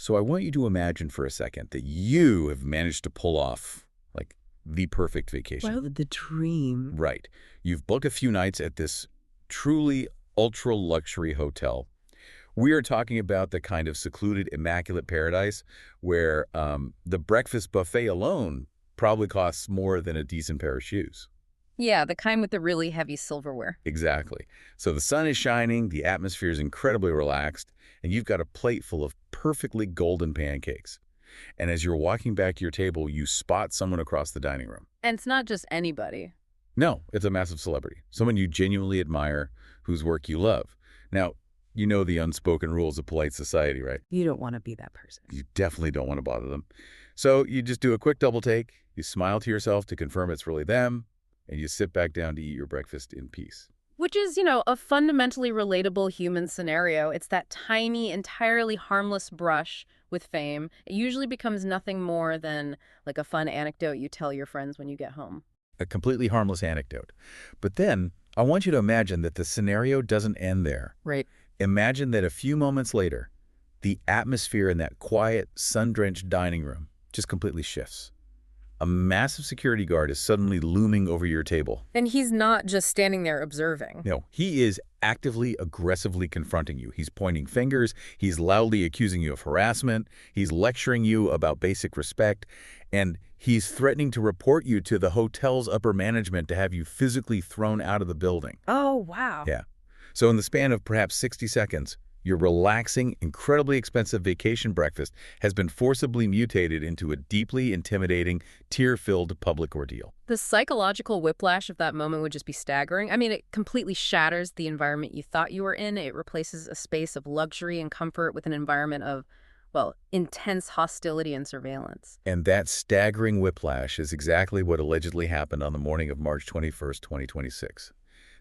So I want you to imagine for a second that you have managed to pull off, like, the perfect vacation. Well, the dream. Right. You've booked a few nights at this truly ultra-luxury hotel. We are talking about the kind of secluded, immaculate paradise where the breakfast buffet alone probably costs more than a decent pair of shoes. Yeah, the kind with the really heavy silverware. Exactly. So the sun is shining, the atmosphere is incredibly relaxed, and you've got a plate full of perfectly golden pancakes. And as you're walking back to your table, you spot someone across the dining room. And it's not just anybody. No, it's a massive celebrity, someone you genuinely admire, whose work you love. Now, you know the unspoken rules of polite society, right? You don't want to be that person. You definitely don't want to bother them. So you just do a quick double take, you smile to yourself to confirm it's really them, and you sit back down to eat your breakfast in peace. Which is, a fundamentally relatable human scenario. It's that tiny, entirely harmless brush with fame. It usually becomes nothing more than like a fun anecdote you tell your friends when you get home. A completely harmless anecdote. But then I want you to imagine that the scenario doesn't end there. Right. Imagine that a few moments later, the atmosphere in that quiet, sun-drenched dining room just completely shifts. A massive security guard is suddenly looming over your table. And he's not just standing there observing. No, he is actively, aggressively confronting you. He's pointing fingers, he's loudly accusing you of harassment, he's lecturing you about basic respect, and he's threatening to report you to the hotel's upper management to have you physically thrown out of the building. Oh, wow. Yeah. So in the span of perhaps 60 seconds, your relaxing, incredibly expensive vacation breakfast has been forcibly mutated into a deeply intimidating, tear-filled public ordeal. The psychological whiplash of that moment would just be staggering. I mean, it completely shatters the environment you thought you were in. It replaces a space of luxury and comfort with an environment of, well, intense hostility and surveillance. And that staggering whiplash is exactly what allegedly happened on the morning of March 21st, 2026.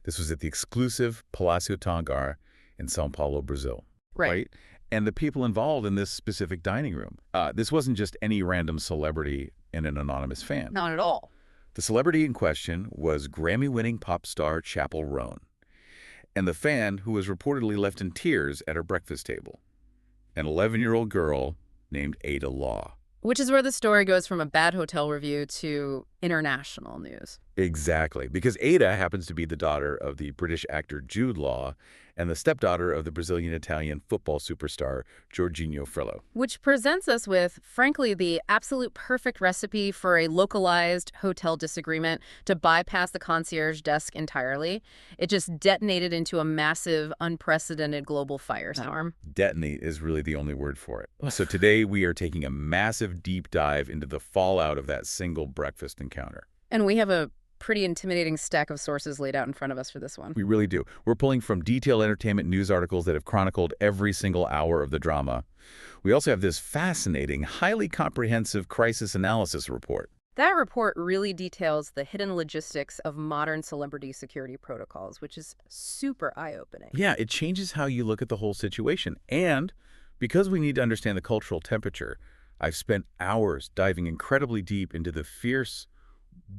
This was at the exclusive Palácio Tongar in São Paulo, Brazil. Right. And the people involved in this specific dining room, this wasn't just any random celebrity and an anonymous fan. Not at all. The celebrity in question was Grammy-winning pop star Chappell Roan, and the fan who was reportedly left in tears at her breakfast table, an 11-year-old girl named Ada Law. Which is where the story goes from a bad hotel review to international news. Exactly, because Ada happens to be the daughter of the British actor Jude Law and the stepdaughter of the Brazilian-Italian football superstar Jorginho Frello. Which presents us with, frankly, the absolute perfect recipe for a localized hotel disagreement to bypass the concierge desk entirely. It just detonated into a massive, unprecedented global firestorm. Detonate is really the only word for it. So today we are taking a massive deep dive into the fallout of that single breakfast encounter. And we have a pretty intimidating stack of sources laid out in front of us for this one. We really do. We're pulling from detailed entertainment news articles that have chronicled every single hour of the drama. We also have this fascinating, highly comprehensive crisis analysis report. That report really details the hidden logistics of modern celebrity security protocols, which is super eye-opening. Yeah, it changes how you look at the whole situation. And because we need to understand the cultural temperature, I've spent hours diving incredibly deep into the fierce,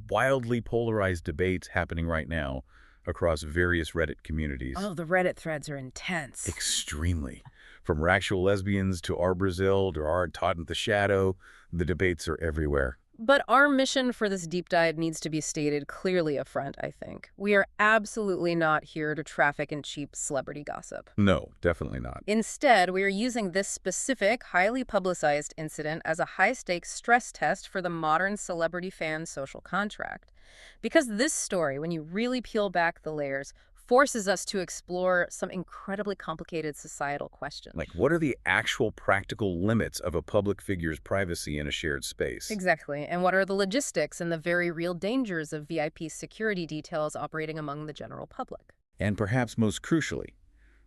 wildly polarized debates happening right now across various Reddit communities. Oh, the Reddit threads are intense. Extremely. From actual lesbians to our Brazil to our Taught in the Shadow, the debates are everywhere. But our mission for this deep dive needs to be stated clearly up front, I think. We are absolutely not here to traffic in cheap celebrity gossip. No, definitely not. Instead, we are using this specific, highly publicized incident as a high-stakes stress test for the modern celebrity fan social contract. Because this story, when you really peel back the layers, forces us to explore some incredibly complicated societal questions. Like, what are the actual practical limits of a public figure's privacy in a shared space? Exactly. And what are the logistics and the very real dangers of VIP security details operating among the general public? And perhaps most crucially,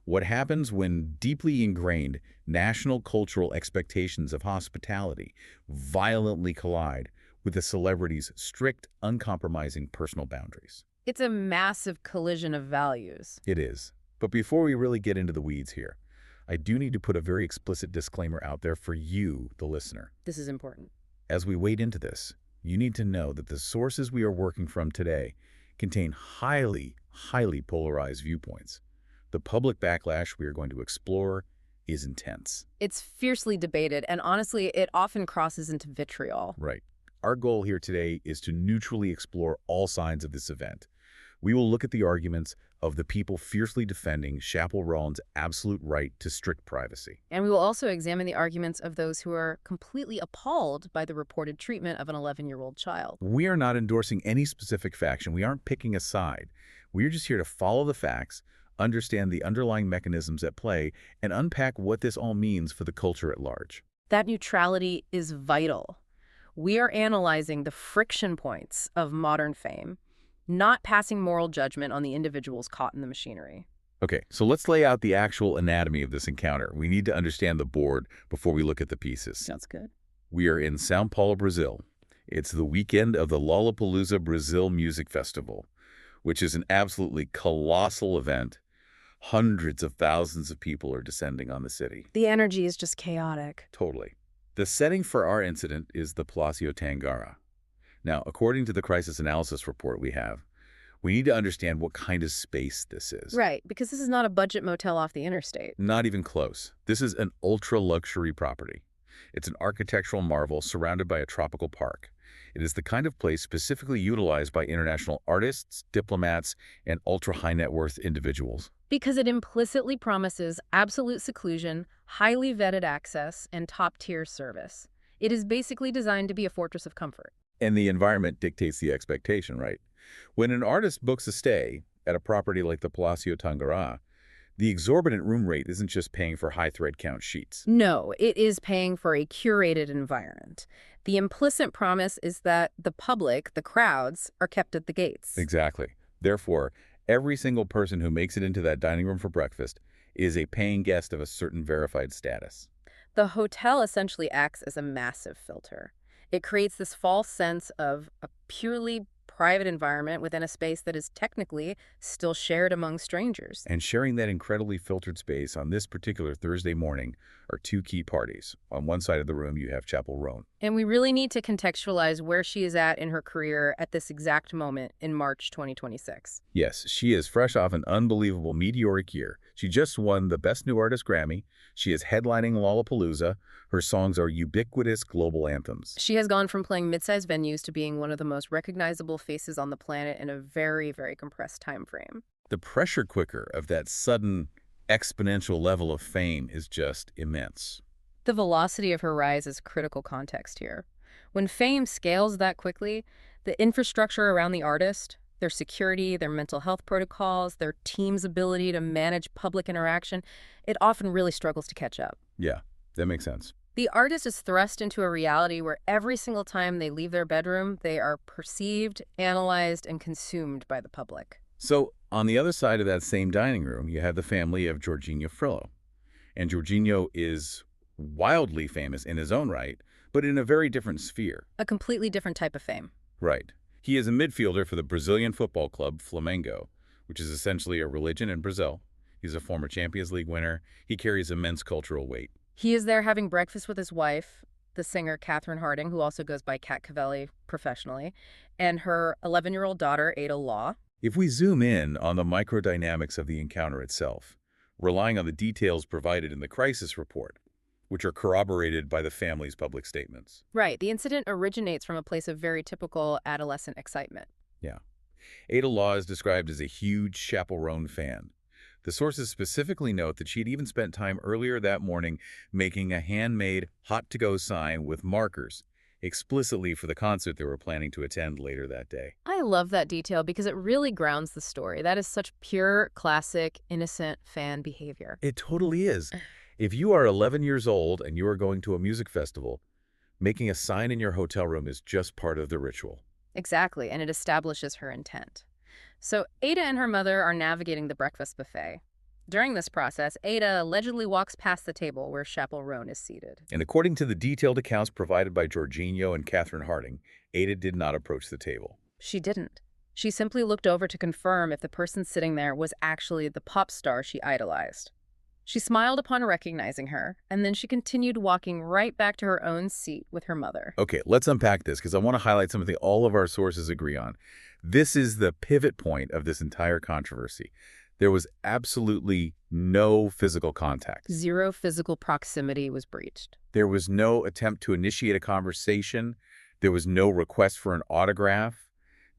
what happens when deeply ingrained national cultural expectations of hospitality violently collide with the celebrity's strict, uncompromising personal boundaries? It's a massive collision of values. It is. But before we really get into the weeds here, I do need to put a very explicit disclaimer out there for you, the listener. This is important. As we wade into this, you need to know that the sources we are working from today contain highly polarized viewpoints. The public backlash we are going to explore is intense. It's fiercely debated, and honestly, it often crosses into vitriol. Right. Our goal here today is to neutrally explore all sides of this event. We will look at the arguments of the people fiercely defending Chappell Roan's absolute right to strict privacy. And we will also examine the arguments of those who are completely appalled by the reported treatment of an 11-year-old child. We are not endorsing any specific faction. We aren't picking a side. We're just here to follow the facts, understand the underlying mechanisms at play, and unpack what this all means for the culture at large. That neutrality is vital. We are analyzing the friction points of modern fame, not passing moral judgment on the individuals caught in the machinery. Okay, so let's lay out the actual anatomy of this encounter. We need to understand the board before we look at the pieces. Sounds good. We are in São Paulo, Brazil. It's the weekend of the Lollapalooza Brazil Music Festival, which is an absolutely colossal event. Hundreds of thousands of people are descending on the city. The energy is just chaotic. Totally. The setting for our incident is the Palácio Tangara. Now, according to the crisis analysis report we need to understand what kind of space this is. Right, because this is not a budget motel off the interstate. Not even close. This is an ultra-luxury property. It's an architectural marvel surrounded by a tropical park. It is the kind of place specifically utilized by international artists, diplomats, and ultra-high net worth individuals. Because it implicitly promises absolute seclusion, highly vetted access, and top-tier service. It is basically designed to be a fortress of comfort. And the environment dictates the expectation, right? When an artist books a stay at a property like the Palácio Tangara, the exorbitant room rate isn't just paying for high thread count sheets. No, it is paying for a curated environment. The implicit promise is that the public, the crowds, are kept at the gates. Exactly. Therefore, every single person who makes it into that dining room for breakfast is a paying guest of a certain verified status. The hotel essentially acts as a massive filter. It creates this false sense of a purely private environment within a space that is technically still shared among strangers. And sharing that incredibly filtered space on this particular Thursday morning are two key parties. On one side of the room, you have Chappell Roan. And we really need to contextualize where she is at in her career at this exact moment in March 2026. Yes, she is fresh off an unbelievable meteoric year. She just won the Best New Artist Grammy. She is headlining Lollapalooza. Her songs are ubiquitous global anthems. She has gone from playing mid-sized venues to being one of the most recognizable faces on the planet in a very, very compressed time frame. The pressure cooker of that sudden exponential level of fame is just immense. The velocity of her rise is critical context here. When fame scales that quickly, the infrastructure around the artist, their security, their mental health protocols, their team's ability to manage public interaction, it often really struggles to catch up. Yeah, that makes sense. The artist is thrust into a reality where every single time they leave their bedroom, they are perceived, analyzed, and consumed by the public. So, on the other side of that same dining room, you have the family of Jorginho Frello. And Jorginho is wildly famous in his own right, but in a very different sphere. A completely different type of fame. Right. He is a midfielder for the Brazilian football club Flamengo, which is essentially a religion in Brazil. He's a former Champions League winner. He carries immense cultural weight. He is there having breakfast with his wife, the singer Catherine Harding, who also goes by Cat Cavelli professionally, and her 11-year-old daughter, Ada Law. If we zoom in on the microdynamics of the encounter itself, relying on the details provided in the crisis report, which are corroborated by the family's public statements. Right. The incident originates from a place of very typical adolescent excitement. Yeah. Ada Law is described as a huge Chappell Roan fan. The sources specifically note that she'd even spent time earlier that morning making a handmade hot-to-go sign with markers, explicitly for the concert they were planning to attend later that day. I love that detail because it really grounds the story. That is such pure, classic, innocent fan behavior. It totally is. If you are 11 years old and you are going to a music festival, making a sign in your hotel room is just part of the ritual. Exactly, and it establishes her intent. So Ada and her mother are navigating the breakfast buffet. During this process, Ada allegedly walks past the table where Chappell Roan is seated. And according to the detailed accounts provided by Jorginho and Catherine Harding, Ada did not approach the table. She didn't. She simply looked over to confirm if the person sitting there was actually the pop star she idolized. She smiled upon recognizing her, and then she continued walking right back to her own seat with her mother. Okay, let's unpack this because I want to highlight something all of our sources agree on. This is the pivot point of this entire controversy. There was absolutely no physical contact. Zero physical proximity was breached. There was no attempt to initiate a conversation. There was no request for an autograph.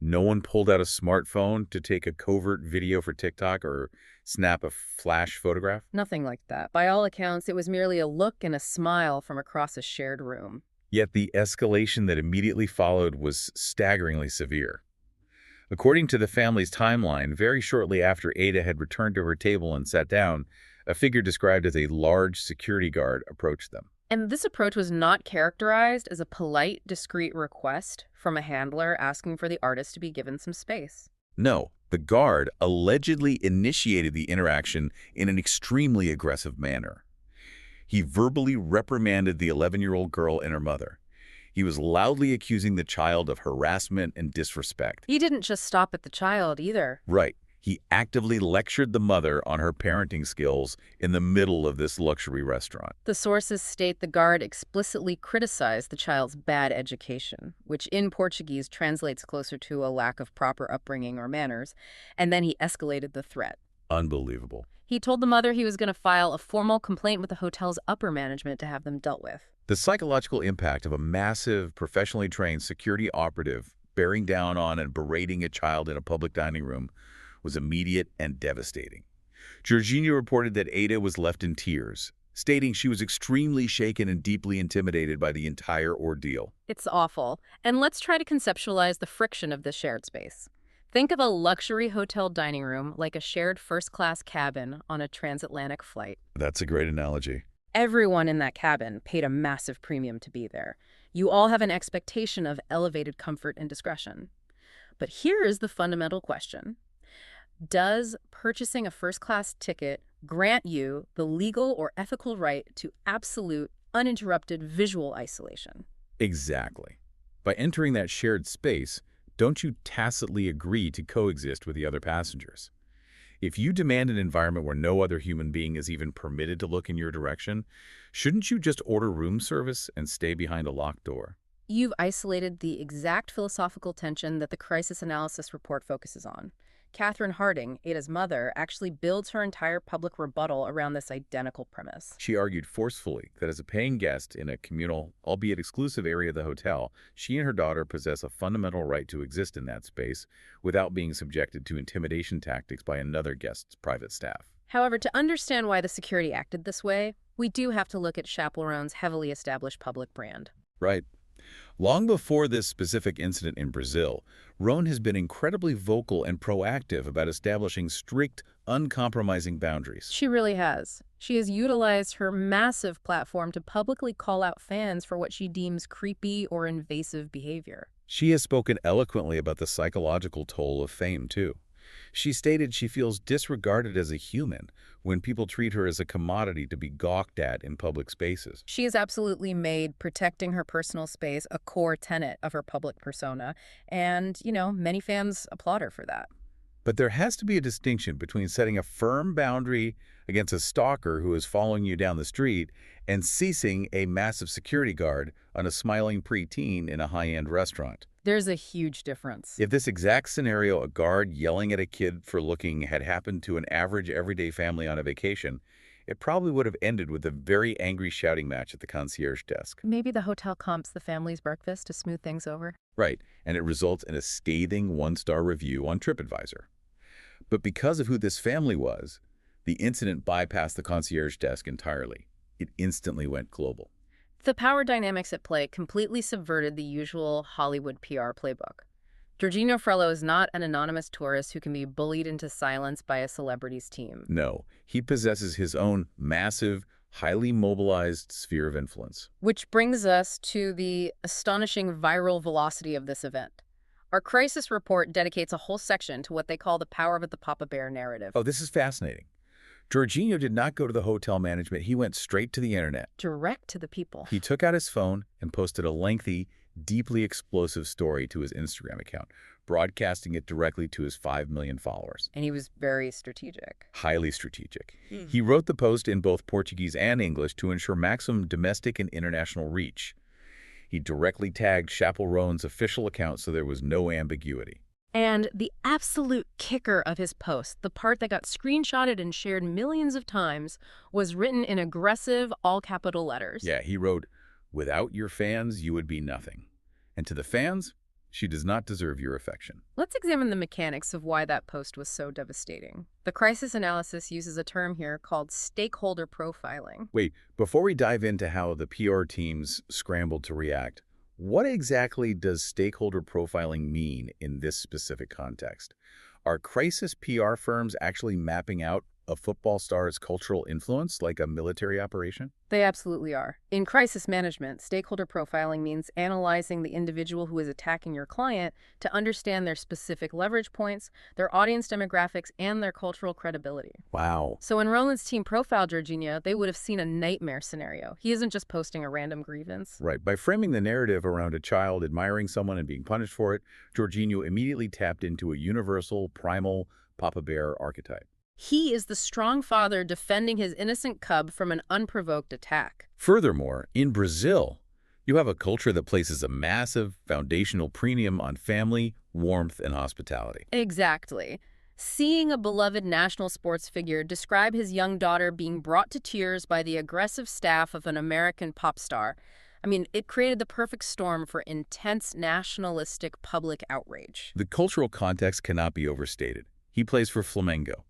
No one pulled out a smartphone to take a covert video for TikTok or snap a flash photograph. Nothing like that. By all accounts, it was merely a look and a smile from across a shared room. Yet the escalation that immediately followed was staggeringly severe. According to the family's timeline, very shortly after Ada had returned to her table and sat down, a figure described as a large security guard approached them. And this approach was not characterized as a polite, discreet request from a handler asking for the artist to be given some space. No, the guard allegedly initiated the interaction in an extremely aggressive manner. He verbally reprimanded the 11-year-old girl and her mother. He was loudly accusing the child of harassment and disrespect. He didn't just stop at the child either. Right. He actively lectured the mother on her parenting skills in the middle of this luxury restaurant. The sources state the guard explicitly criticized the child's bad education, which in Portuguese translates closer to a lack of proper upbringing or manners, and then he escalated the threat. Unbelievable. He told the mother he was going to file a formal complaint with the hotel's upper management to have them dealt with. The psychological impact of a massive, professionally trained security operative bearing down on and berating a child in a public dining room was immediate and devastating. Jorginho reported that Ada was left in tears, stating she was extremely shaken and deeply intimidated by the entire ordeal. It's awful. And let's try to conceptualize the friction of this shared space. Think of a luxury hotel dining room like a shared first-class cabin on a transatlantic flight. That's a great analogy. Everyone in that cabin paid a massive premium to be there. You all have an expectation of elevated comfort and discretion. But here is the fundamental question. Does purchasing a first-class ticket grant you the legal or ethical right to absolute, uninterrupted visual isolation? Exactly. By entering that shared space, don't you tacitly agree to coexist with the other passengers? If you demand an environment where no other human being is even permitted to look in your direction, shouldn't you just order room service and stay behind a locked door? You've isolated the exact philosophical tension that the crisis analysis report focuses on. Catherine Harding, Ada's mother, actually builds her entire public rebuttal around this identical premise. She argued forcefully that as a paying guest in a communal, albeit exclusive area of the hotel, she and her daughter possess a fundamental right to exist in that space without being subjected to intimidation tactics by another guest's private staff. However, to understand why the security acted this way, we do have to look at Chappell Roan's heavily established public brand. Right. Long before this specific incident in Brazil, Roan has been incredibly vocal and proactive about establishing strict, uncompromising boundaries. She really has. She has utilized her massive platform to publicly call out fans for what she deems creepy or invasive behavior. She has spoken eloquently about the psychological toll of fame, too. She stated she feels disregarded as a human when people treat her as a commodity to be gawked at in public spaces. She has absolutely made protecting her personal space a core tenet of her public persona, and, many fans applaud her for that. But there has to be a distinction between setting a firm boundary against a stalker who is following you down the street and ceasing a massive security guard on a smiling preteen in a high-end restaurant. There's a huge difference. If this exact scenario, a guard yelling at a kid for looking, had happened to an average everyday family on a vacation, it probably would have ended with a very angry shouting match at the concierge desk. Maybe the hotel comps the family's breakfast to smooth things over. Right, and it results in a scathing one-star review on TripAdvisor. But because of who this family was, the incident bypassed the concierge desk entirely. It instantly went global. The power dynamics at play completely subverted the usual Hollywood PR playbook. Jorginho Frello is not an anonymous tourist who can be bullied into silence by a celebrity's team. No, he possesses his own massive, highly mobilized sphere of influence. Which brings us to the astonishing viral velocity of this event. Our crisis report dedicates a whole section to what they call the power of the Papa Bear narrative. Oh, this is fascinating. Jorginho did not go to the hotel management. He went straight to the internet. Direct to the people. He took out his phone and posted a lengthy, deeply explosive story to his Instagram account, broadcasting it directly to his 5 million followers. And he was very strategic. Highly strategic. He wrote the post in both Portuguese and English to ensure maximum domestic and international reach. He directly tagged Chappell Roan's official account so there was no ambiguity. And the absolute kicker of his post, the part that got screenshotted and shared millions of times, was written in aggressive, all-capital letters. Yeah, he wrote, "Without your fans, you would be nothing. And to the fans, she does not deserve your affection." Let's examine the mechanics of why that post was so devastating. The crisis analysis uses a term here called stakeholder profiling. Wait, before we dive into how the PR teams scrambled to react, what exactly does stakeholder profiling mean in this specific context? Are crisis PR firms actually mapping out a football star's cultural influence like a military operation? They absolutely are. In crisis management, stakeholder profiling means analyzing the individual who is attacking your client to understand their specific leverage points, their audience demographics, and their cultural credibility. Wow. So when Roland's team profiled Jorginho, they would have seen a nightmare scenario. He isn't just posting a random grievance. Right. By framing the narrative around a child admiring someone and being punished for it, Jorginho immediately tapped into a universal, primal Papa Bear archetype. He is the strong father defending his innocent cub from an unprovoked attack. Furthermore, in Brazil, you have a culture that places a massive foundational premium on family, warmth, and hospitality. Exactly. Seeing a beloved national sports figure describe his young daughter being brought to tears by the aggressive staff of an American pop star, it created the perfect storm for intense nationalistic public outrage. The cultural context cannot be overstated. He plays for Flamengo.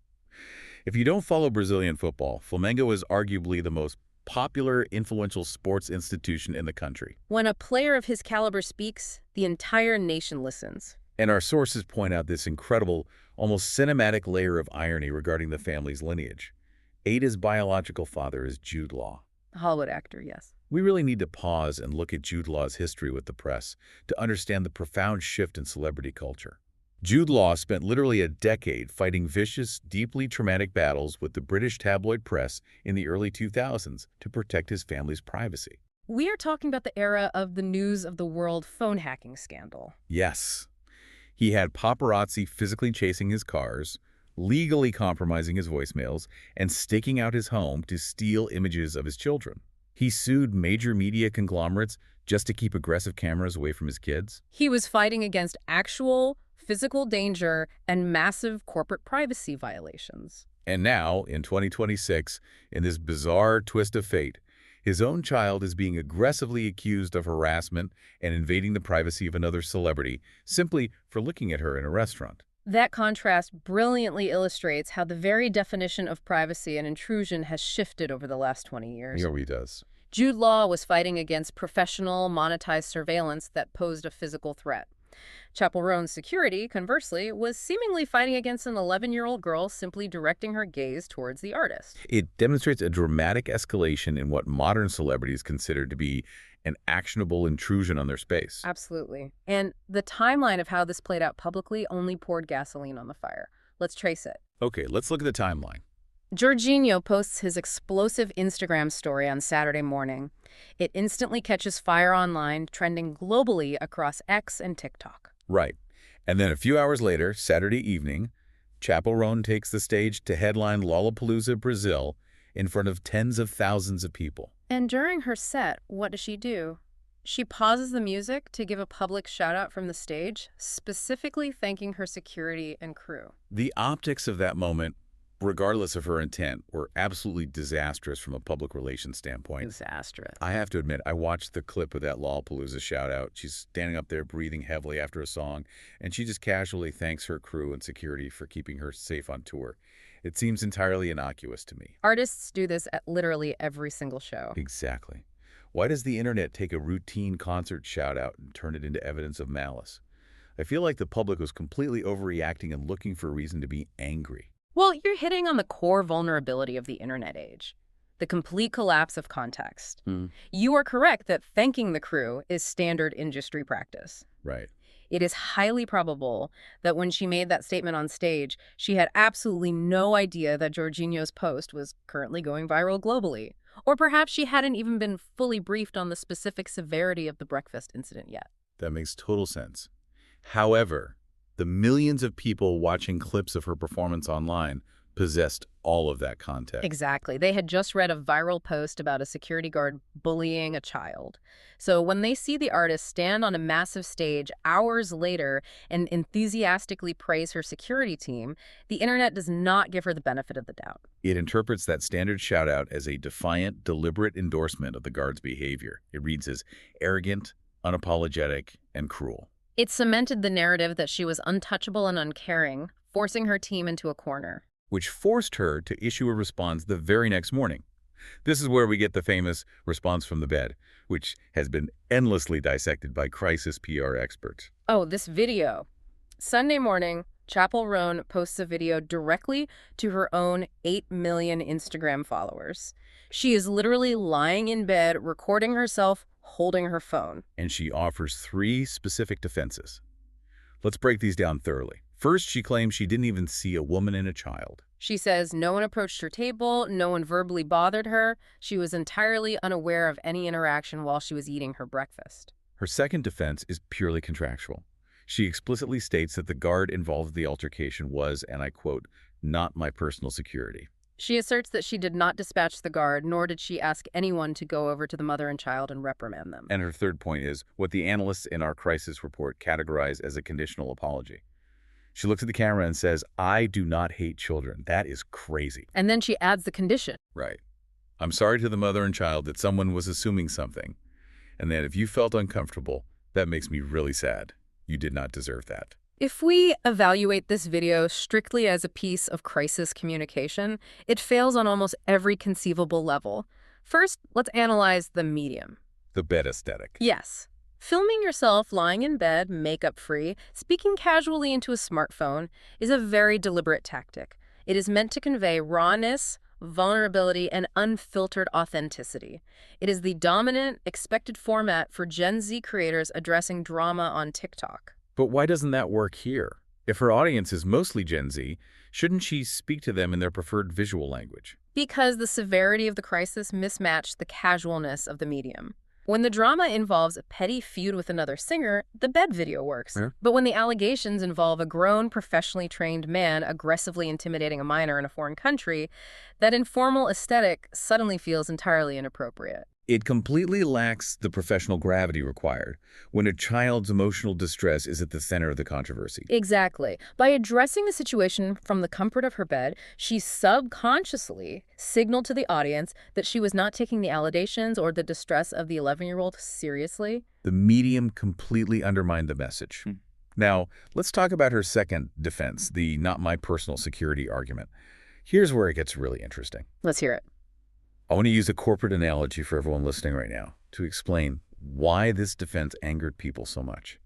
If you don't follow Brazilian football, Flamengo is arguably the most popular, influential sports institution in the country. When a player of his caliber speaks, the entire nation listens. And our sources point out this incredible, almost cinematic layer of irony regarding the family's lineage. Ada's biological father is Jude Law. A Hollywood actor, yes. We really need to pause and look at Jude Law's history with the press to understand the profound shift in celebrity culture. Jude Law spent literally a decade fighting vicious, deeply traumatic battles with the British tabloid press in the early 2000s to protect his family's privacy. We are talking about the era of the news of the world phone hacking scandal. Yes. He had paparazzi physically chasing his cars, legally compromising his voicemails, and staking out his home to steal images of his children. He sued major media conglomerates just to keep aggressive cameras away from his kids. He was fighting against actual physical danger and massive corporate privacy violations. And now, in 2026, in this bizarre twist of fate, his own child is being aggressively accused of harassment and invading the privacy of another celebrity simply for looking at her in a restaurant. That contrast brilliantly illustrates how the very definition of privacy and intrusion has shifted over the last 20 years. He already does. Jude Law was fighting against professional, monetized surveillance that posed a physical threat. Chappell Roan's security, conversely, was seemingly fighting against an 11-year-old girl simply directing her gaze towards the artist. It demonstrates a dramatic escalation in what modern celebrities consider to be an actionable intrusion on their space. Absolutely. And the timeline of how this played out publicly only poured gasoline on the fire. Let's trace it. Okay, let's look at the timeline. Jorginho posts his explosive Instagram story on Saturday morning. It instantly catches fire online, trending globally across X and TikTok. Right. And then a few hours later, Saturday evening, Chappell Roan takes the stage to headline Lollapalooza, Brazil, in front of tens of thousands of people. And during her set, what does she do? She pauses the music to give a public shout-out from the stage, specifically thanking her security and crew. The optics of that moment, regardless of her intent, were absolutely disastrous from a public relations standpoint. Disastrous. I have to admit, I watched the clip of that Lollapalooza shout-out. She's standing up there breathing heavily after a song, and she just casually thanks her crew and security for keeping her safe on tour. It seems entirely innocuous to me. Artists do this at literally every single show. Exactly. Why does the internet take a routine concert shout-out and turn it into evidence of malice? I feel like the public was completely overreacting and looking for a reason to be angry. Well, you're hitting on the core vulnerability of the internet age, the complete collapse of context. You are correct that thanking the crew is standard industry practice. Right. It is highly probable that when she made that statement on stage, she had absolutely no idea that Jorginho's post was currently going viral globally. Or perhaps she hadn't even been fully briefed on the specific severity of the breakfast incident yet. That makes total sense. However, the millions of people watching clips of her performance online possessed all of that context. Exactly. They had just read a viral post about a security guard bullying a child. So when they see the artist stand on a massive stage hours later and enthusiastically praise her security team, the internet does not give her the benefit of the doubt. It interprets that standard shout-out as a defiant, deliberate endorsement of the guard's behavior. It reads as arrogant, unapologetic, and cruel. It cemented the narrative that she was untouchable and uncaring, forcing her team into a corner. Which forced her to issue a response the very next morning. This is where we get the famous response from the bed, which has been endlessly dissected by crisis PR experts. Oh, this video. Sunday morning, Chappell Roan posts a video directly to her own 8 million Instagram followers. She is literally lying in bed, recording herself, holding her phone. And she offers 3 specific defenses. Let's break these down thoroughly. First, she claims she didn't even see a woman and a child. She says no one approached her table, no one verbally bothered her. She was entirely unaware of any interaction while she was eating her breakfast. Her second defense is purely contractual. She explicitly states that the guard involved in the altercation was, and I quote, not my personal security. She asserts that she did not dispatch the guard, nor did she ask anyone to go over to the mother and child and reprimand them. And her third point is what the analysts in our crisis report categorize as a conditional apology. She looks at the camera and says, I do not hate children. That is crazy. And then she adds the condition. Right. I'm sorry to the mother and child that someone was assuming something, and that if you felt uncomfortable, that makes me really sad. You did not deserve that. If we evaluate this video strictly as a piece of crisis communication, it fails on almost every conceivable level. First, let's analyze the medium. The bed aesthetic. Yes. Filming yourself lying in bed, makeup-free, speaking casually into a smartphone is a very deliberate tactic. It is meant to convey rawness, vulnerability, and unfiltered authenticity. It is the dominant, expected format for Gen Z creators addressing drama on TikTok. But why doesn't that work here? If her audience is mostly Gen Z, shouldn't she speak to them in their preferred visual language? Because the severity of the crisis mismatched the casualness of the medium. When the drama involves a petty feud with another singer, the bed video works. Yeah. But when the allegations involve a grown, professionally trained man aggressively intimidating a minor in a foreign country, that informal aesthetic suddenly feels entirely inappropriate. It completely lacks the professional gravity required when a child's emotional distress is at the center of the controversy. Exactly. By addressing the situation from the comfort of her bed, she subconsciously signaled to the audience that she was not taking the allegations or the distress of the 11-year-old seriously. The medium completely undermined the message. Now, let's talk about her second defense, the not my personal security argument. Here's where it gets really interesting. Let's hear it. I want to use a corporate analogy for everyone listening right now to explain why this defense angered people so much.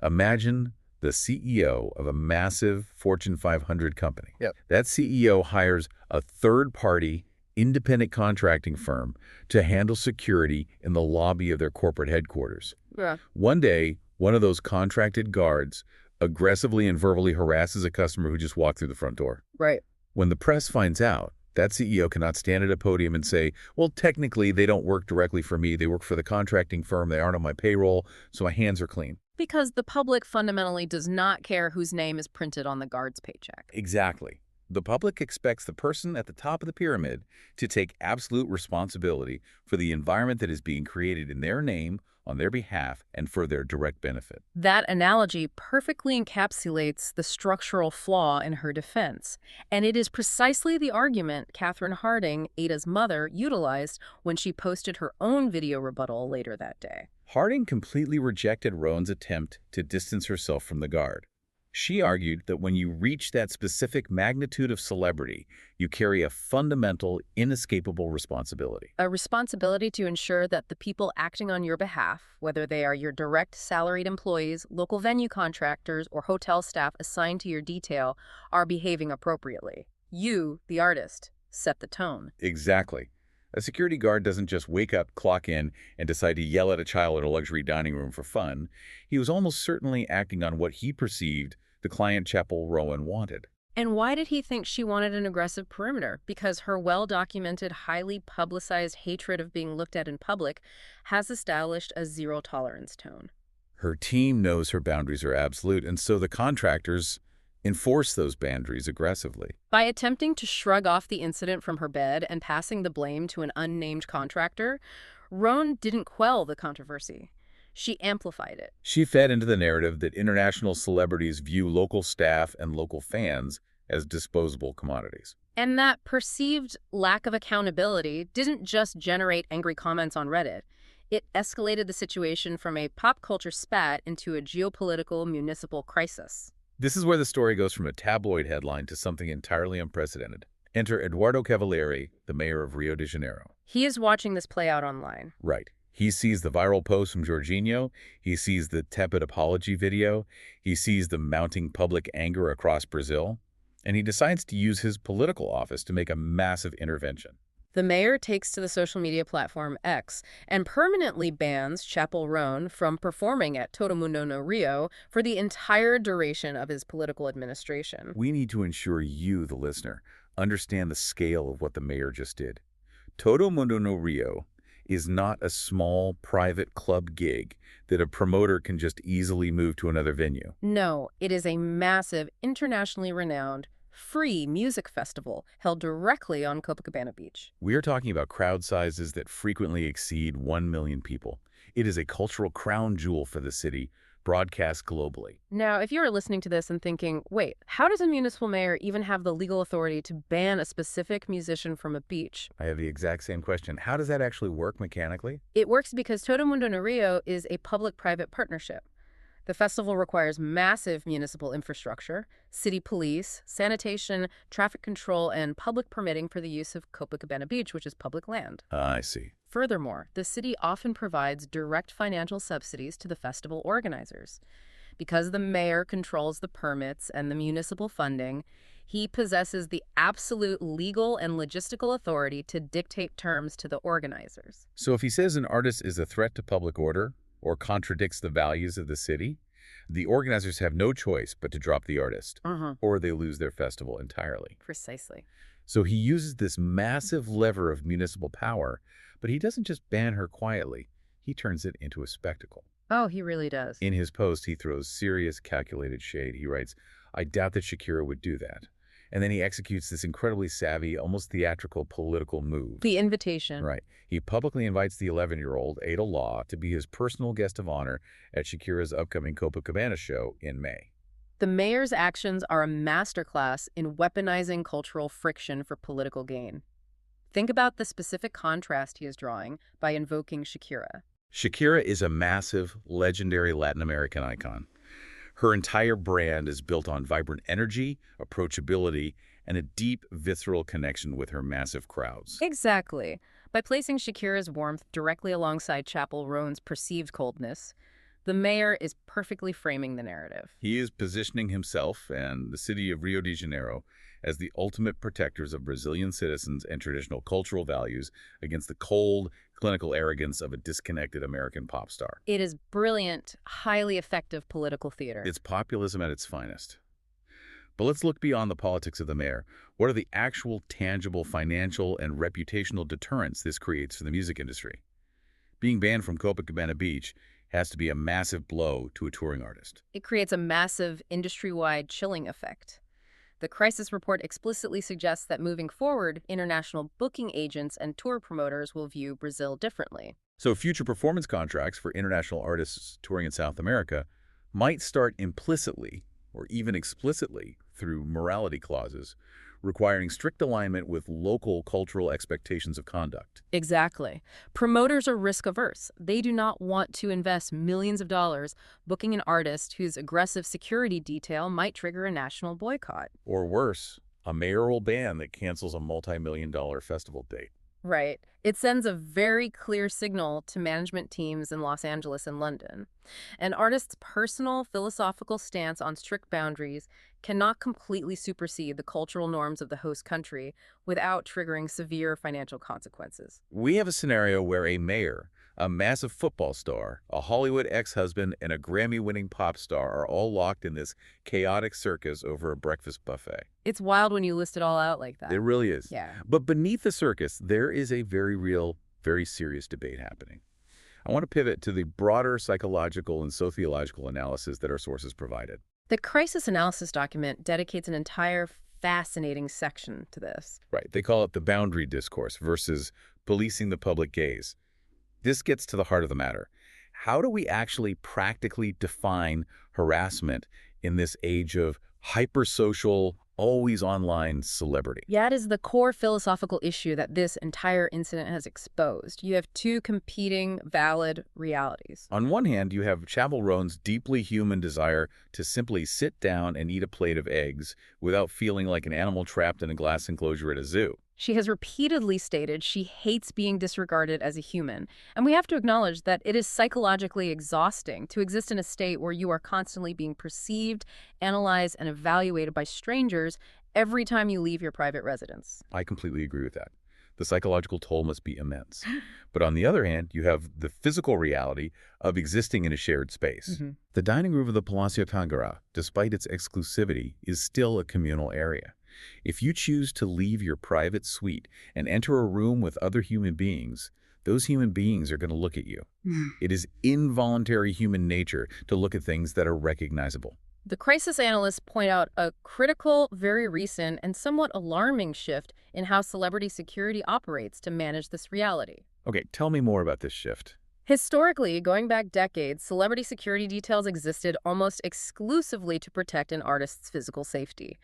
Imagine the CEO of a massive Fortune 500 company. Yep. That CEO hires a third-party independent contracting firm to handle security in the lobby of their corporate headquarters. Yeah. One day, one of those contracted guards aggressively and verbally harasses a customer who just walked through the front door. Right. When the press finds out, that CEO cannot stand at a podium and say, well, technically, they don't work directly for me. They work for the contracting firm. They aren't on my payroll, so my hands are clean. Because the public fundamentally does not care whose name is printed on the guard's paycheck. Exactly. The public expects the person at the top of the pyramid to take absolute responsibility for the environment that is being created in their name, on their behalf, and for their direct benefit. That analogy perfectly encapsulates the structural flaw in her defense, and it is precisely the argument Catherine Harding, Ada's mother, utilized when she posted her own video rebuttal later that day. Harding completely rejected Roan's attempt to distance herself from the guard. She argued that when you reach that specific magnitude of celebrity, you carry a fundamental, inescapable responsibility. A responsibility to ensure that the people acting on your behalf, whether they are your direct salaried employees, local venue contractors, or hotel staff assigned to your detail, are behaving appropriately. You, the artist, set the tone. Exactly. A security guard doesn't just wake up, clock in, and decide to yell at a child in a luxury dining room for fun. He was almost certainly acting on what he perceived the client Chappell Roan wanted. And why did he think she wanted an aggressive perimeter? Because her well-documented, highly publicized hatred of being looked at in public has established a zero-tolerance tone. Her team knows her boundaries are absolute, and so the contractors Enforce those boundaries aggressively. By attempting to shrug off the incident from her bed and passing the blame to an unnamed contractor, Roan didn't quell the controversy. She amplified it. She fed into the narrative that international celebrities view local staff and local fans as disposable commodities. And that perceived lack of accountability didn't just generate angry comments on Reddit. It escalated the situation from a pop culture spat into a geopolitical municipal crisis. This is where the story goes from a tabloid headline to something entirely unprecedented. Enter Eduardo Cavalieri, the mayor of Rio de Janeiro. He is watching this play out online. Right. He sees the viral post from Jorginho. He sees the tepid apology video. He sees the mounting public anger across Brazil. And he decides to use his political office to make a massive intervention. The mayor takes to the social media platform X and permanently bans Chappell Roan from performing at Todo Mundo no Rio for the entire duration of his political administration. We need to ensure you, the listener, understand the scale of what the mayor just did. Todo Mundo no Rio is not a small private club gig that a promoter can just easily move to another venue. No, it is a massive, internationally renowned, free music festival held directly on Copacabana Beach. We are talking about crowd sizes that frequently exceed 1 million people. It is a cultural crown jewel for the city, broadcast globally. Now, if you are listening to this and thinking, wait, how does a municipal mayor even have the legal authority to ban a specific musician from a beach? I have the exact same question. How does that actually work mechanically? It works because Todo Mundo no Rio is a public-private partnership. The festival requires massive municipal infrastructure, city police, sanitation, traffic control, and public permitting for the use of Copacabana Beach, which is public land. I see. Furthermore, the city often provides direct financial subsidies to the festival organizers. Because the mayor controls the permits and the municipal funding, he possesses the absolute legal and logistical authority to dictate terms to the organizers. So if he says an artist is a threat to public order or contradicts the values of the city, the organizers have no choice but to drop the artist, or they lose their festival entirely. Precisely. So he uses this massive lever of municipal power, but he doesn't just ban her quietly. He turns it into a spectacle. Oh, he really does. In his post, he throws serious, calculated shade. He writes, "I doubt that Shakira would do that." And then he executes this incredibly savvy, almost theatrical political move. The invitation. Right. He publicly invites the 11-year-old, Ada Law, to be his personal guest of honor at Shakira's upcoming Copacabana show in May. The mayor's actions are a masterclass in weaponizing cultural friction for political gain. Think about the specific contrast he is drawing by invoking Shakira. Shakira is a massive, legendary Latin American icon. Her entire brand is built on vibrant energy, approachability, and a deep, visceral connection with her massive crowds. Exactly. By placing Shakira's warmth directly alongside Chappell Roan's perceived coldness, the mayor is perfectly framing the narrative. He is positioning himself and the city of Rio de Janeiro as the ultimate protectors of Brazilian citizens and traditional cultural values against the cold, clinical arrogance of a disconnected American pop star. It is brilliant, highly effective political theater. It's populism at its finest. But let's look beyond the politics of the mayor. What are the actual, tangible, financial, and reputational deterrents this creates for the music industry? Being banned from Copacabana Beach has to be a massive blow to a touring artist. It creates a massive, industry-wide chilling effect. The crisis report explicitly suggests that moving forward, international booking agents and tour promoters will view Brazil differently. So future performance contracts for international artists touring in South America might start implicitly or even explicitly through morality clauses, requiring strict alignment with local cultural expectations of conduct. Exactly. Promoters are risk-averse. They do not want to invest millions of dollars booking an artist whose aggressive security detail might trigger a national boycott. Or worse, a mayoral ban that cancels a multi-million-dollar festival date. Right. It sends a very clear signal to management teams in Los Angeles and London. An artist's personal philosophical stance on strict boundaries cannot completely supersede the cultural norms of the host country without triggering severe financial consequences. We have a scenario where a mayor, a massive football star, a Hollywood ex-husband, and a Grammy-winning pop star are all locked in this chaotic circus over a breakfast buffet. It's wild when you list it all out like that. It really is. Yeah. But beneath the circus, there is a very real, very serious debate happening. I want to pivot to the broader psychological and sociological analysis that our sources provided. The crisis analysis document dedicates an entire fascinating section to this. Right. They call it the boundary discourse versus policing the public gaze. This gets to the heart of the matter. How do we actually practically define harassment in this age of hypersocial, always online celebrity? That is the core philosophical issue that this entire incident has exposed. You have two competing, valid realities. On one hand, you have Chappell Roan's deeply human desire to simply sit down and eat a plate of eggs without feeling like an animal trapped in a glass enclosure at a zoo. She has repeatedly stated she hates being disregarded as a human, and we have to acknowledge that it is psychologically exhausting to exist in a state where you are constantly being perceived, analyzed, and evaluated by strangers every time you leave your private residence. I completely agree with that. The psychological toll must be immense. But on the other hand, you have the physical reality of existing in a shared space. The dining room of the Palacio Tangara, despite its exclusivity, is still a communal area. If you choose to leave your private suite and enter a room with other human beings, those human beings are going to look at you. It is involuntary human nature to look at things that are recognizable. The crisis analysts point out a critical, very recent, and somewhat alarming shift in how celebrity security operates to manage this reality. Okay, tell me more about this shift. Historically, going back decades, celebrity security details existed almost exclusively to protect an artist's physical safety.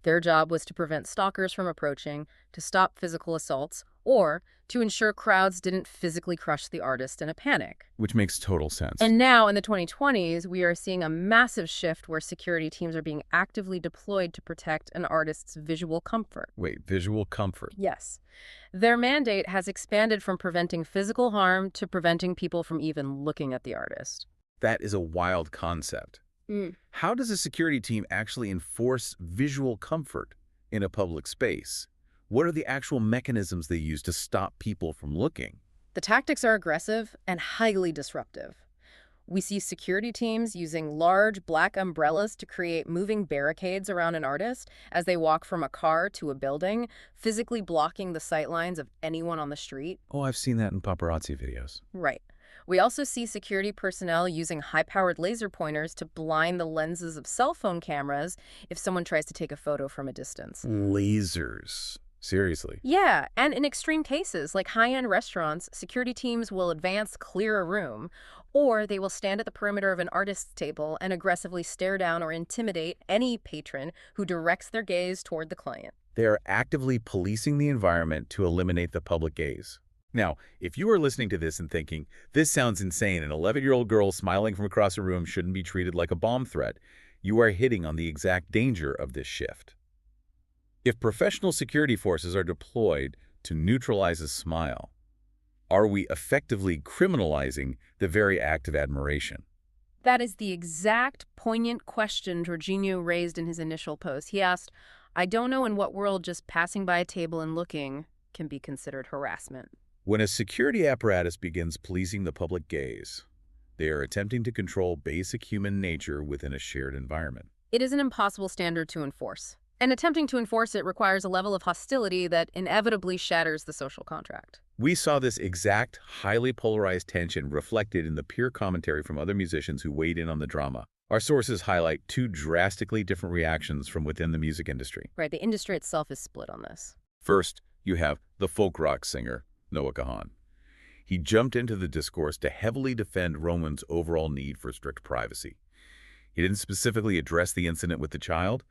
Their job was to prevent stalkers from approaching, to stop physical assaults, or to ensure crowds didn't physically crush the artist in a panic. Which makes total sense. And now, in the 2020s, we are seeing a massive shift where security teams are being actively deployed to protect an artist's visual comfort. Wait, visual comfort? Yes. Their mandate has expanded from preventing physical harm to preventing people from even looking at the artist. That is a wild concept. How does a security team actually enforce visual comfort in a public space? What are the actual mechanisms they use to stop people from looking? The tactics are aggressive and highly disruptive. We see security teams using large black umbrellas to create moving barricades around an artist as they walk from a car to a building, physically blocking the sightlines of anyone on the street. Oh, I've seen that in paparazzi videos. Right. We also see security personnel using high-powered laser pointers to blind the lenses of cell phone cameras if someone tries to take a photo from a distance. Lasers. Seriously. Yeah, and in extreme cases, like high-end restaurants, security teams will advance, clear a room, or they will stand at the perimeter of an artist's table and aggressively stare down or intimidate any patron who directs their gaze toward the client. They are actively policing the environment to eliminate the public gaze. Now, if you are listening to this and thinking, this sounds insane, an 11-year-old girl smiling from across a room shouldn't be treated like a bomb threat, you are hitting on the exact danger of this shift. If professional security forces are deployed to neutralize a smile, are we effectively criminalizing the very act of admiration? That is the exact poignant question Jorginho raised in his initial post. He asked, I don't know in what world just passing by a table and looking can be considered harassment. When a security apparatus begins policing the public gaze, they are attempting to control basic human nature within a shared environment. It is an impossible standard to enforce. And attempting to enforce it requires a level of hostility that inevitably shatters the social contract. We saw this exact, highly polarized tension reflected in the peer commentary from other musicians who weighed in on the drama. Our sources highlight two drastically different reactions from within the music industry. Right, the industry itself is split on this. First, you have the folk rock singer, Noah Kahan. He jumped into the discourse to heavily defend Roman's overall need for strict privacy. He didn't specifically address the incident with the child,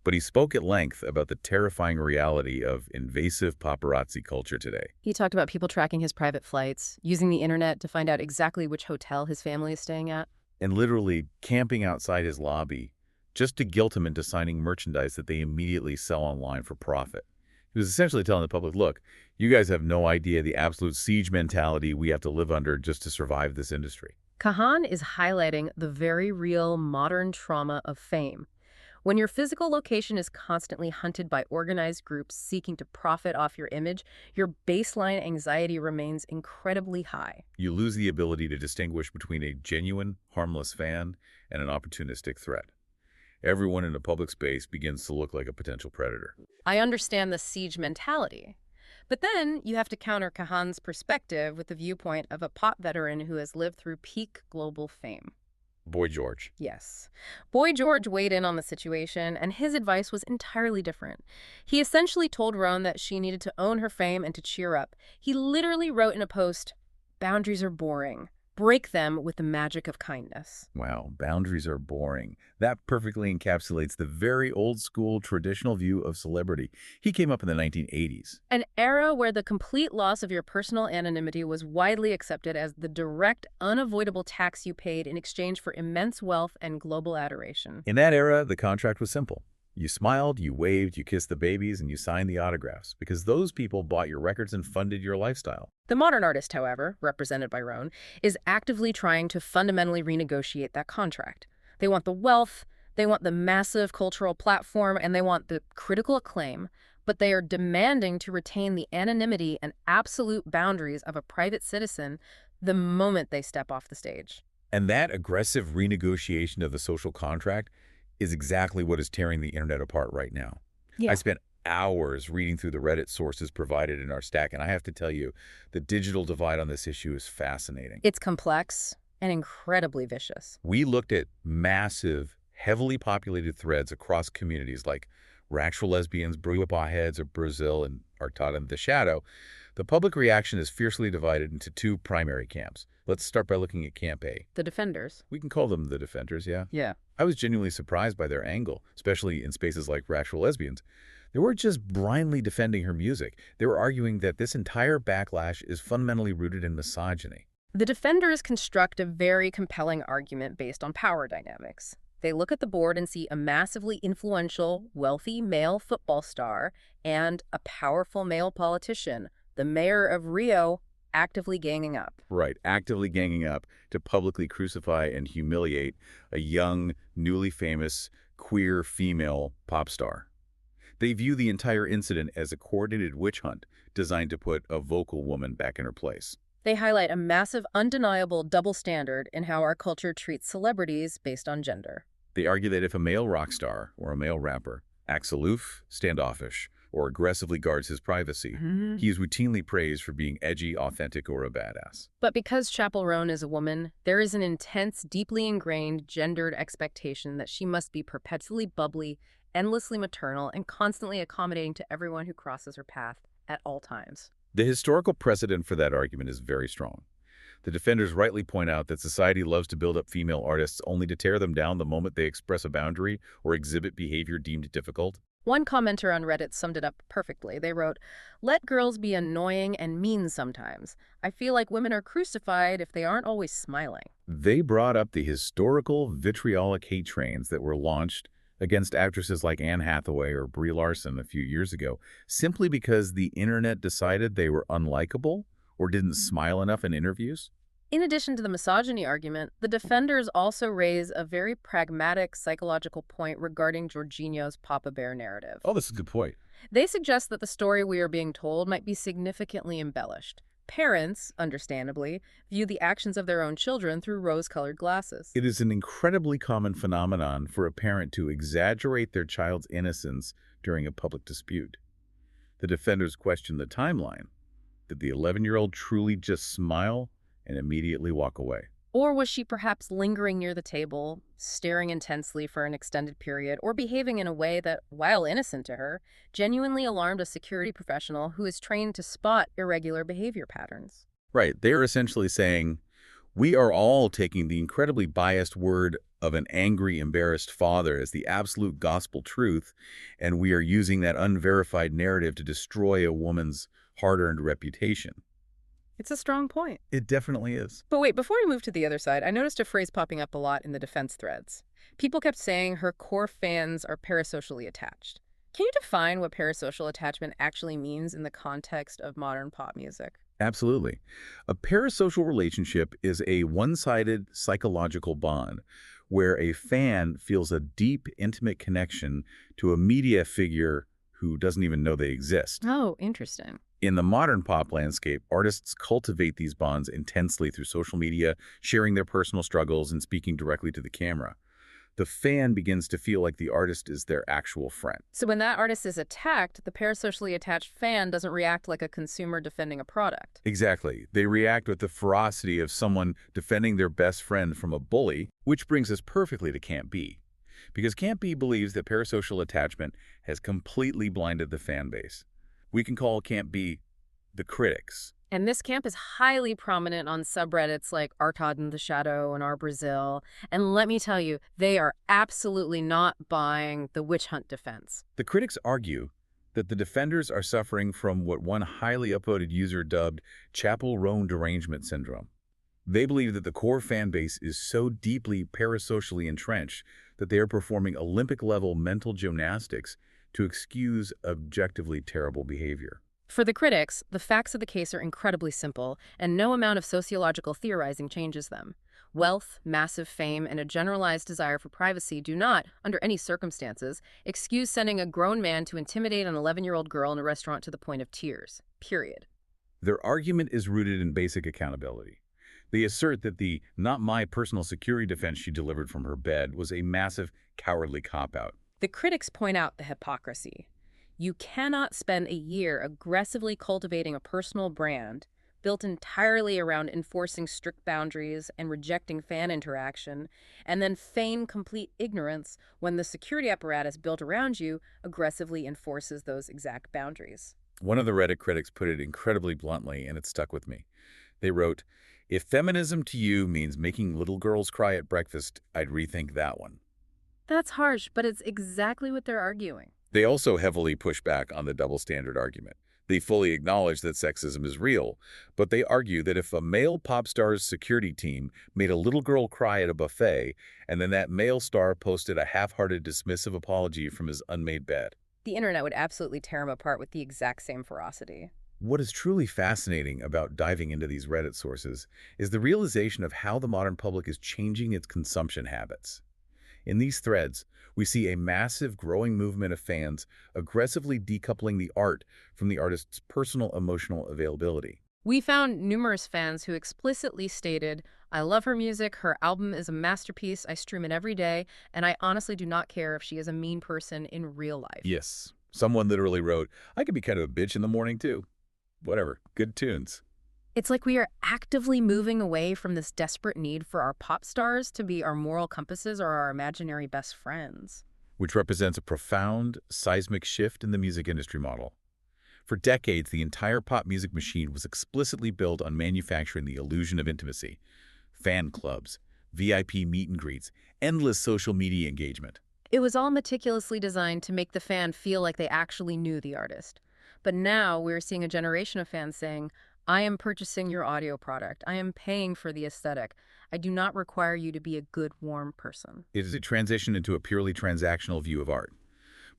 but he spoke at length about the terrifying reality of invasive paparazzi culture today. He talked about people tracking his private flights, using the internet to find out exactly which hotel his family is staying at. And literally camping outside his lobby just to guilt him into signing merchandise that they immediately sell online for profit. He was essentially telling the public, look, you guys have no idea the absolute siege mentality we have to live under just to survive this industry. Kahan is highlighting the very real modern trauma of fame. When your physical location is constantly hunted by organized groups seeking to profit off your image, your baseline anxiety remains incredibly high. You lose the ability to distinguish between a genuine, harmless fan and an opportunistic threat. Everyone in a public space begins to look like a potential predator. I understand the siege mentality. But then you have to counter Kahan's perspective with the viewpoint of a pop veteran who has lived through peak global fame. Boy George. Yes. Boy George weighed in on the situation, and his advice was entirely different. He essentially told Roan that she needed to own her fame and to cheer up. He literally wrote in a post, "Boundaries are boring. Break them with the magic of kindness." Wow, boundaries are boring. That perfectly encapsulates the very old-school traditional view of celebrity. He came up in the 1980s. An era where the complete loss of your personal anonymity was widely accepted as the direct, unavoidable tax you paid in exchange for immense wealth and global adoration. In that era, the contract was simple. You smiled, you waved, you kissed the babies, and you signed the autographs, because those people bought your records and funded your lifestyle. The modern artist, however, represented by Roan, is actively trying to fundamentally renegotiate that contract. They want the wealth, they want the massive cultural platform, and they want the critical acclaim, but they are demanding to retain the anonymity and absolute boundaries of a private citizen the moment they step off the stage. And that aggressive renegotiation of the social contract is exactly what is tearing the internet apart right now. Yeah. I spent hours reading through the Reddit sources provided in our stack, and I have to tell you, the digital divide on this issue is fascinating. It's complex and incredibly vicious. We looked at massive, heavily populated threads across communities like Racial Lesbians, Bruipa Heads of Brazil, and Artada in the Shadow. The public reaction is fiercely divided into two primary camps. Let's start by looking at Camp A. The defenders. We can call them the defenders, yeah? Yeah. I was genuinely surprised by their angle, especially in spaces like Racial Lesbians. They weren't just blindly defending her music. They were arguing that this entire backlash is fundamentally rooted in misogyny. The defenders construct a very compelling argument based on power dynamics. They look at the board and see a massively influential, wealthy male football star and a powerful male politician, the mayor of Rio, actively ganging up. Right, actively ganging up to publicly crucify and humiliate a young, newly famous, queer female pop star. They view the entire incident as a coordinated witch hunt designed to put a vocal woman back in her place. They highlight a massive, undeniable double standard in how our culture treats celebrities based on gender. They argue that if a male rock star or a male rapper acts aloof, standoffish, or aggressively guards his privacy, he is routinely praised for being edgy, authentic, or a badass. But because Chappell Roan is a woman, there is an intense, deeply ingrained gendered expectation that she must be perpetually bubbly, endlessly maternal, and constantly accommodating to everyone who crosses her path at all times. The historical precedent for that argument is very strong. The defenders rightly point out that society loves to build up female artists only to tear them down the moment they express a boundary or exhibit behavior deemed difficult. One commenter on Reddit summed it up perfectly. They wrote, "Let girls be annoying and mean sometimes. I feel like women are crucified if they aren't always smiling." They brought up the historical vitriolic hate trains that were launched against actresses like Anne Hathaway or Brie Larson a few years ago, simply because the internet decided they were unlikable or didn't smile enough in interviews. In addition to the misogyny argument, the defenders also raise a very pragmatic psychological point regarding Jorginho's Papa Bear narrative. Oh, this is a good point. They suggest that the story we are being told might be significantly embellished. Parents, understandably, view the actions of their own children through rose-colored glasses. It is an incredibly common phenomenon for a parent to exaggerate their child's innocence during a public dispute. The defenders question the timeline. Did the 11-year-old truly just smile and immediately walk away? Or was she perhaps lingering near the table, staring intensely for an extended period, or behaving in a way that, while innocent to her, genuinely alarmed a security professional who is trained to spot irregular behavior patterns? Right. They're essentially saying, we are all taking the incredibly biased word of an angry, embarrassed father as the absolute gospel truth, and we are using that unverified narrative to destroy a woman's hard-earned reputation. It's a strong point. It definitely is. But wait, before we move to the other side, I noticed a phrase popping up a lot in the defense threads. People kept saying her core fans are parasocially attached. Can you define what parasocial attachment actually means in the context of modern pop music? Absolutely. A parasocial relationship is a one-sided psychological bond where a fan feels a deep, intimate connection to a media figure who doesn't even know they exist. Oh, interesting. In the modern pop landscape, artists cultivate these bonds intensely through social media, sharing their personal struggles and speaking directly to the camera. the fan begins to feel like the artist is their actual friend. So when that artist is attacked, the parasocially attached fan doesn't react like a consumer defending a product. Exactly. They react with the ferocity of someone defending their best friend from a bully, which brings us perfectly to Camp B. Because Camp B believes that parasocial attachment has completely blinded the fan base. We can call Camp B the critics. And this camp is highly prominent on subreddits like Artad in the Shadow and Our Brazil. And let me tell you, they are absolutely not buying the witch hunt defense. The critics argue that the defenders are suffering from what one highly upvoted user dubbed Chappell Roan derangement syndrome. They believe that the core fan base is so deeply parasocially entrenched that they are performing Olympic-level mental gymnastics to excuse objectively terrible behavior. For the critics, the facts of the case are incredibly simple, and no amount of sociological theorizing changes them. Wealth, massive fame, and a generalized desire for privacy do not, under any circumstances, excuse sending a grown man to intimidate an 11-year-old girl in a restaurant to the point of tears. Period. Their argument is rooted in basic accountability. They assert that the "not my personal security" defense she delivered from her bed was a massive, cowardly cop-out. The critics point out the hypocrisy. You cannot spend a year aggressively cultivating a personal brand built entirely around enforcing strict boundaries and rejecting fan interaction, and then feign complete ignorance when the security apparatus built around you aggressively enforces those exact boundaries. One of the Reddit critics put it incredibly bluntly, and it stuck with me. They wrote, "If feminism to you means making little girls cry at breakfast, I'd rethink that one." That's harsh, but it's exactly what they're arguing. They also heavily push back on the double standard argument. They fully acknowledge that sexism is real, but they argue that if a male pop star's security team made a little girl cry at a buffet, and then that male star posted a half-hearted dismissive apology from his unmade bed, The internet would absolutely tear him apart with the exact same ferocity. what is truly fascinating about diving into these Reddit sources is the realization of how the modern public is changing its consumption habits. In these threads, we see a massive growing movement of fans aggressively decoupling the art from the artist's personal emotional availability. We found numerous fans who explicitly stated, "I love her music, her album is a masterpiece, I stream it every day, and I honestly do not care if she is a mean person in real life." Yes, someone literally wrote, "I could be kind of a bitch in the morning too. Whatever, good tunes." It's like we are actively moving away from this desperate need for our pop stars to be our moral compasses or our imaginary best friends. Which represents a profound, seismic shift in the music industry model. For decades, the entire pop music machine was explicitly built on manufacturing the illusion of intimacy. Fan clubs, VIP meet and greets, endless social media engagement. It was all meticulously designed to make the fan feel like they actually knew the artist. But now we're seeing a generation of fans saying, "I am purchasing your audio product. I am paying for the aesthetic. I do not require you to be a good, warm person." It is a transition into a purely transactional view of art.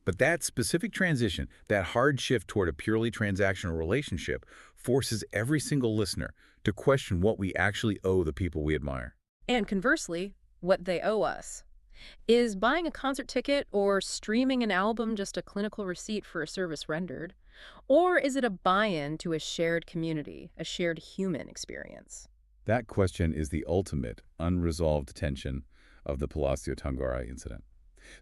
But that specific transition, that hard shift toward a purely transactional relationship, forces every single listener to question what we actually owe the people we admire. And conversely, what they owe us. Is buying a concert ticket or streaming an album just a clinical receipt for a service rendered? Or is it a buy-in to a shared community, a shared human experience? That question is the ultimate unresolved tension of the Palacio Tangara incident.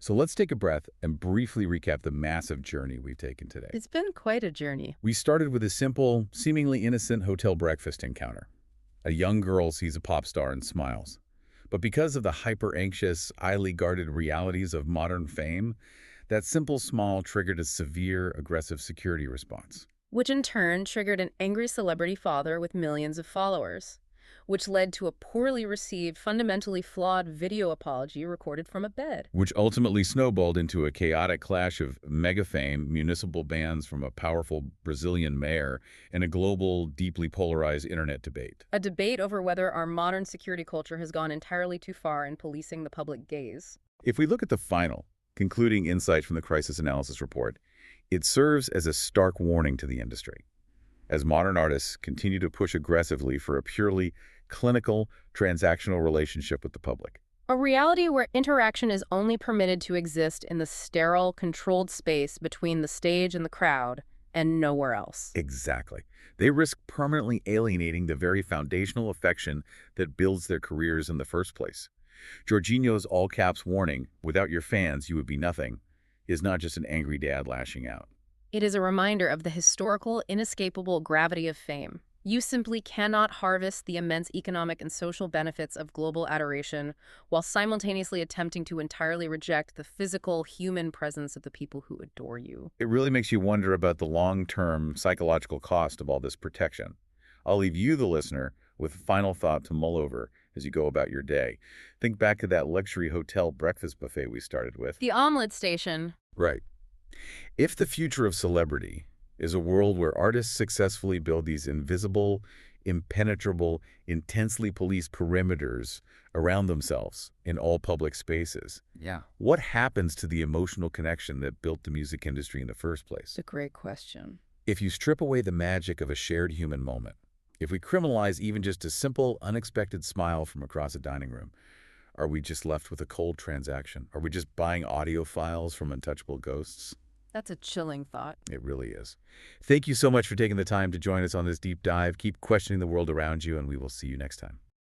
So let's take a breath and briefly recap the massive journey we've taken today. It's been quite a journey. We started with a simple, seemingly innocent hotel breakfast encounter. A young girl sees a pop star and smiles. But because of the hyper-anxious, highly guarded realities of modern fame, that simple smile triggered a severe, aggressive security response. Which in turn triggered an angry celebrity father with millions of followers, which led to a poorly received, fundamentally flawed video apology recorded from a bed. Which ultimately snowballed into a chaotic clash of mega fame, municipal bans from a powerful Brazilian mayor, and a global, deeply polarized internet debate. A debate over whether our modern security culture has gone entirely too far in policing the public gaze. If we look at the final, concluding insights from the crisis analysis report, it serves as a stark warning to the industry. As modern artists continue to push aggressively for a purely clinical, transactional relationship with the public. A reality where interaction is only permitted to exist in the sterile, controlled space between the stage and the crowd, and nowhere else. Exactly. They risk permanently alienating the very foundational affection that builds their careers in the first place. Jorginho's all-caps warning, "Without your fans, you would be nothing," is not just an angry dad lashing out. It is a reminder of the historical, inescapable gravity of fame. You simply cannot harvest the immense economic and social benefits of global adoration while simultaneously attempting to entirely reject the physical, human presence of the people who adore you. It really makes you wonder about the long-term psychological cost of all this protection. I'll leave you, the listener, with a final thought to mull over as you go about your day. Think back to that luxury hotel breakfast buffet we started with. The omelet station. Right. If the future of celebrity is a world where artists successfully build these invisible, impenetrable, intensely policed perimeters around themselves in all public spaces, Yeah. what happens to the emotional connection that built the music industry in the first place? It's a great question. If you strip away the magic of a shared human moment, if we criminalize even just a simple, unexpected smile from across a dining room, are we just left with a cold transaction? Are we just buying audio files from untouchable ghosts? That's a chilling thought. It really is. Thank you so much for taking the time to join us on this deep dive. Keep questioning the world around you, and we will see you next time.